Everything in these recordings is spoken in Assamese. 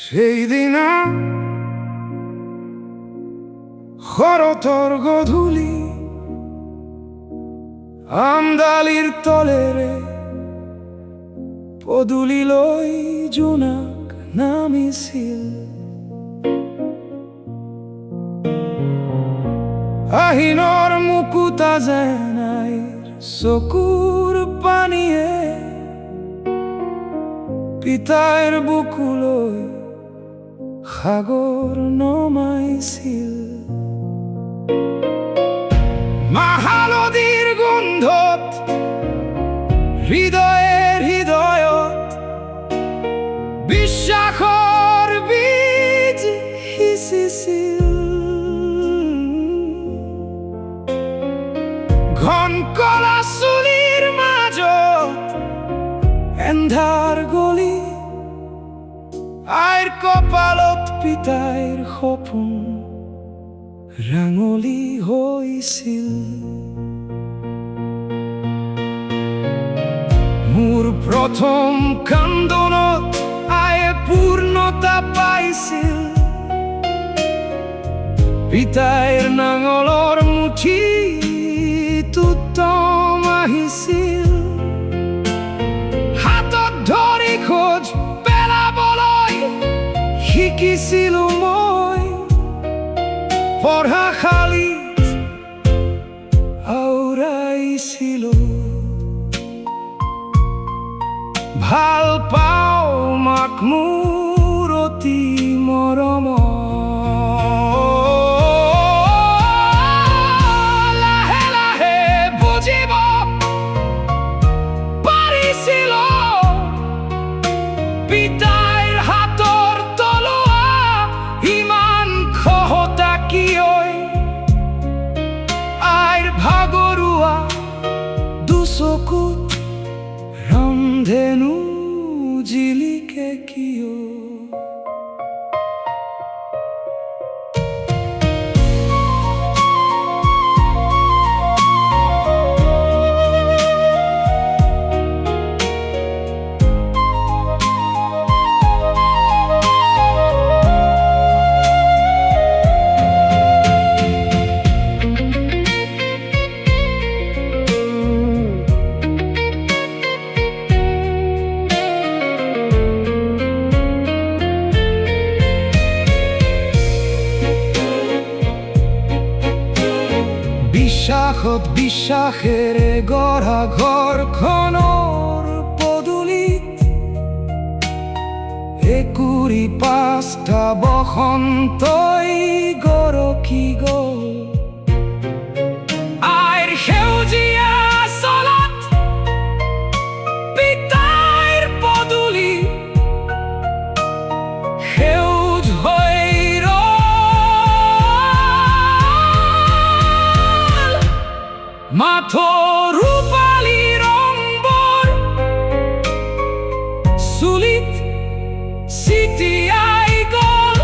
সেইদিনা শৰতৰ গধূলি আমডালিৰ তলেৰে পদূলিলৈ জোনাক নামিছিল। আহিনৰ মুকুতা যেন আইৰ চকুৰ পানীয়ে পিতাইৰ বুকুলৈ সাগৰ নমাইছিল। মাহালদিৰ গোন্ধত হৃদয়ৰ হৃদয়ত বিশ্বাসৰ বীজ সিঁচিছিল। ঘন কলা চুলিৰ মাজত এন্ধাৰ গলি আইৰ কপালত পিতাইৰ সপোন ৰাঙলী হৈছিল। মোৰ প্ৰথম কান্দনত আয়ে পূৰ্ণতা পাইছিল। পিতাইৰ নাঙলৰ মুঠিত উত্তম আহিছিল। হাতত ধৰি খোজ পেলাবলৈ শিকিছিলো মই। পঢ়াশালীত আওৰাইছিলো। ভাল পাওঁ মাক মোৰ অতি মৰমৰ। লাহে লাহে বুজিব পাৰিছিলো পিতাইৰ হাতৰ তলুৱা ইমান খহটা কিয়। আইৰ ভাগৰুৱা দুচকুত ৰামধেনু জিলিকে কিয়। বিশ্বাসত বিশ্বাসেৰে গঢ়া ঘৰখনৰ পদূলিত একুৰি পাঁচটা বসন্তই গৰকি গ'ল। আইৰ সেউজীয়া চলাত পিতাইৰ পদূলি সেউজ হৈ মাথোঁ ৰূপালী ৰংবোৰ চুলিত ছিটিয়াই গ'ল।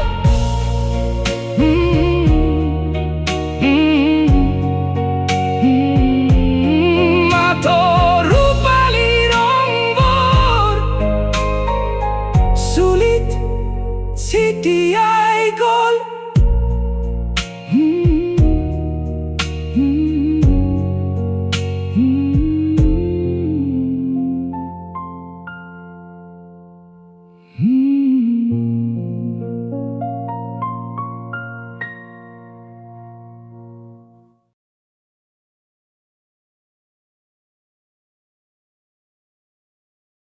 মাথোঁ ৰূপালী ৰংবোৰ চুলিত ছিটিয়াই গ'ল।